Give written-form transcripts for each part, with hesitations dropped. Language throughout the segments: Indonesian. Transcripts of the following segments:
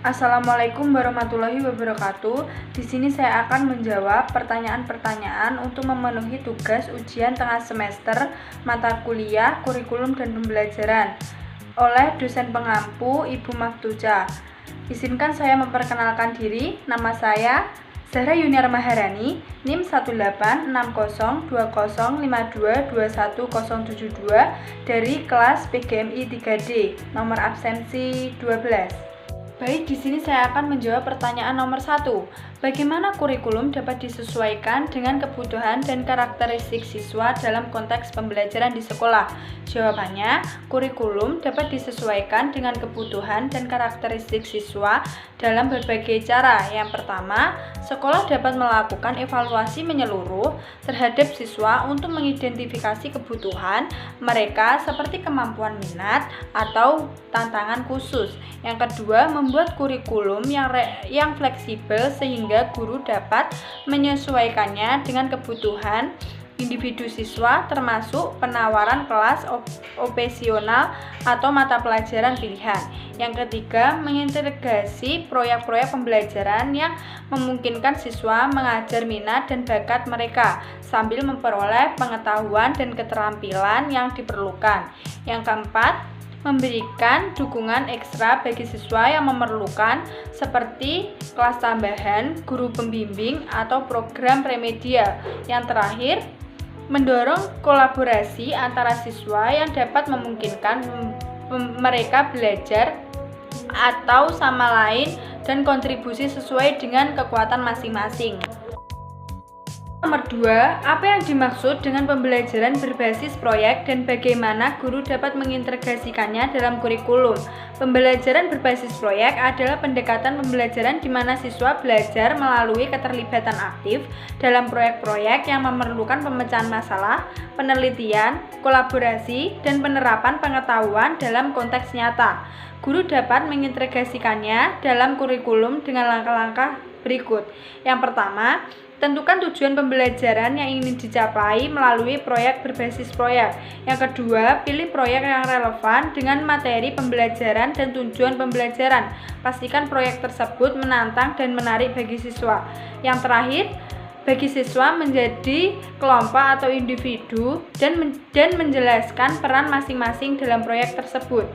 Assalamualaikum warahmatullahi wabarakatuh. Di sini saya akan menjawab pertanyaan-pertanyaan untuk memenuhi tugas ujian tengah semester mata kuliah, kurikulum dan pembelajaran oleh dosen pengampu Ibu Maftuca. Izinkan saya memperkenalkan diri. Nama saya Zahra Yuniar Maharani, NIM 186205052210072 dari kelas PGMI 3D, nomor absensi 12. Baik, di sini saya akan menjawab pertanyaan nomor 1. Bagaimana kurikulum dapat disesuaikan dengan kebutuhan dan karakteristik siswa dalam konteks pembelajaran di sekolah? Jawabannya, kurikulum dapat disesuaikan dengan kebutuhan dan karakteristik siswa dalam berbagai cara. Yang pertama, sekolah dapat melakukan evaluasi menyeluruh terhadap siswa untuk mengidentifikasi kebutuhan mereka seperti kemampuan minat atau tantangan khusus. Yang kedua, membuat kurikulum yang fleksibel sehingga guru dapat menyesuaikannya dengan kebutuhan individu siswa, termasuk penawaran kelas opsional atau mata pelajaran pilihan. Yang ketiga, mengintegrasi proyek-proyek pembelajaran yang memungkinkan siswa mengajar minat dan bakat mereka sambil memperoleh pengetahuan dan keterampilan yang diperlukan. Yang keempat, memberikan dukungan ekstra bagi siswa yang memerlukan seperti kelas tambahan, guru pembimbing, atau program remedial. Yang terakhir, mendorong kolaborasi antara siswa yang dapat memungkinkan mereka belajar atau sama lain dan kontribusi sesuai dengan kekuatan masing-masing. Nomor 2, apa yang dimaksud dengan pembelajaran berbasis proyek dan bagaimana guru dapat mengintegrasikannya dalam kurikulum? Pembelajaran berbasis proyek adalah pendekatan pembelajaran di mana siswa belajar melalui keterlibatan aktif dalam proyek-proyek yang memerlukan pemecahan masalah, penelitian, kolaborasi, dan penerapan pengetahuan dalam konteks nyata. Guru dapat mengintegrasikannya dalam kurikulum dengan langkah-langkah berikut. Yang pertama, tentukan tujuan pembelajaran yang ingin dicapai melalui proyek berbasis proyek. Yang kedua, pilih proyek yang relevan dengan materi pembelajaran dan tujuan pembelajaran. Pastikan proyek tersebut menantang dan menarik bagi siswa. Yang terakhir, bagi siswa menjadi kelompok atau individu dan menjelaskan peran masing-masing dalam proyek tersebut.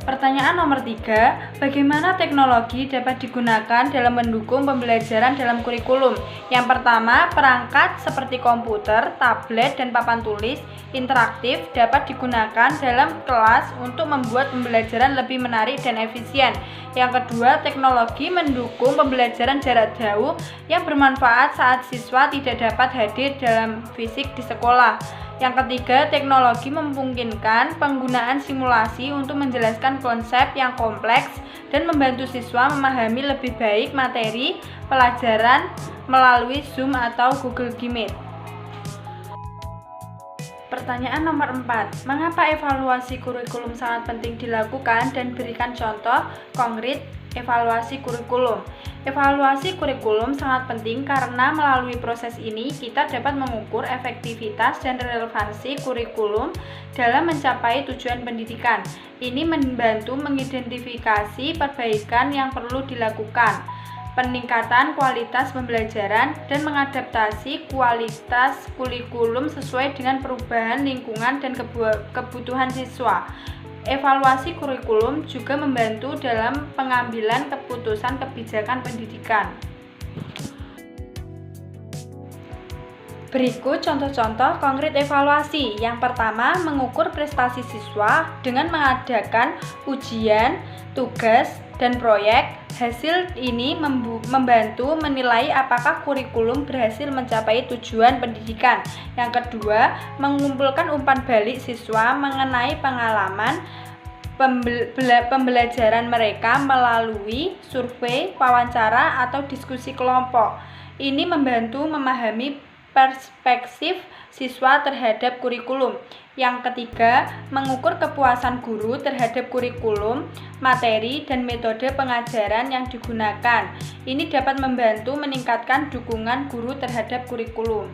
Pertanyaan nomor 3, bagaimana teknologi dapat digunakan dalam mendukung pembelajaran dalam kurikulum? Yang pertama, perangkat seperti komputer, tablet, dan papan tulis interaktif dapat digunakan dalam kelas untuk membuat pembelajaran lebih menarik dan efisien. Yang kedua, teknologi mendukung pembelajaran jarak jauh yang bermanfaat saat siswa tidak dapat hadir dalam fisik di sekolah. Yang ketiga, teknologi memungkinkan penggunaan simulasi untuk menjelaskan konsep yang kompleks dan membantu siswa memahami lebih baik materi pelajaran melalui Zoom atau Google Meet. Pertanyaan nomor 4, mengapa evaluasi kurikulum sangat penting dilakukan dan berikan contoh konkret evaluasi kurikulum. Evaluasi kurikulum sangat penting karena melalui proses ini kita dapat mengukur efektivitas dan relevansi kurikulum dalam mencapai tujuan pendidikan. Ini membantu mengidentifikasi perbaikan yang perlu dilakukan, peningkatan kualitas pembelajaran, dan mengadaptasi kualitas kurikulum sesuai dengan perubahan lingkungan dan kebutuhan siswa. Evaluasi kurikulum juga membantu dalam pengambilan keputusan kebijakan pendidikan. Berikut contoh-contoh konkret evaluasi. Yang pertama, mengukur prestasi siswa dengan mengadakan ujian, tugas, dan proyek. Hasil ini membantu menilai apakah kurikulum berhasil mencapai tujuan pendidikan. Yang kedua, mengumpulkan umpan balik siswa mengenai pengalaman pembelajaran mereka melalui survei, wawancara, atau diskusi kelompok. Ini membantu memahami perspektif siswa terhadap kurikulum. Yang ketiga, mengukur kepuasan guru terhadap kurikulum, materi, dan metode pengajaran yang digunakan. Ini dapat membantu meningkatkan dukungan guru terhadap kurikulum.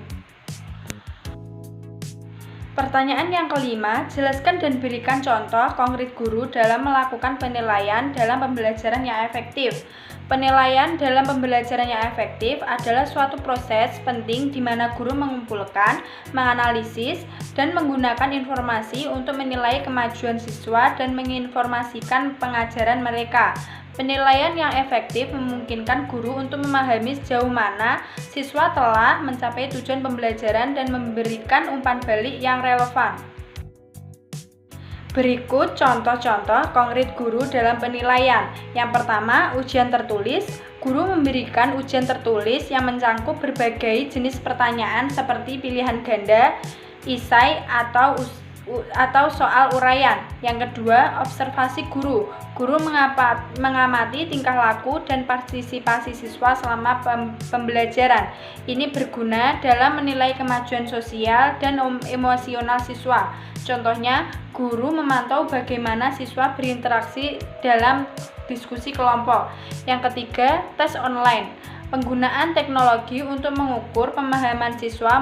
Pertanyaan yang kelima, jelaskan dan berikan contoh konkret guru dalam melakukan penilaian dalam pembelajaran yang efektif. Penilaian dalam pembelajaran yang efektif adalah suatu proses penting di mana guru mengumpulkan, menganalisis, dan menggunakan informasi untuk menilai kemajuan siswa dan menginformasikan pengajaran mereka. Penilaian yang efektif memungkinkan guru untuk memahami sejauh mana siswa telah mencapai tujuan pembelajaran dan memberikan umpan balik yang relevan. Berikut contoh-contoh konkret guru dalam penilaian. Yang pertama, ujian tertulis. Guru memberikan ujian tertulis yang mencangkup berbagai jenis pertanyaan seperti pilihan ganda, esai, atau soal uraian. Yang kedua, observasi guru. Guru mengamati tingkah laku dan partisipasi siswa selama pembelajaran. Ini berguna dalam menilai kemajuan sosial dan emosional siswa. Contohnya, guru memantau bagaimana siswa berinteraksi dalam diskusi kelompok. Yang ketiga, tes online. Penggunaan teknologi untuk mengukur pemahaman siswa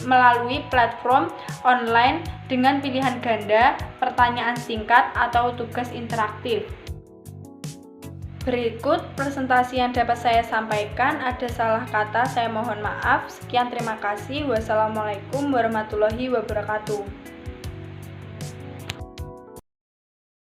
melalui platform online dengan pilihan ganda, pertanyaan singkat, atau tugas interaktif. Berikut presentasi yang dapat saya sampaikan. Ada salah kata, saya mohon maaf. Sekian, terima kasih. Wassalamualaikum warahmatullahi wabarakatuh.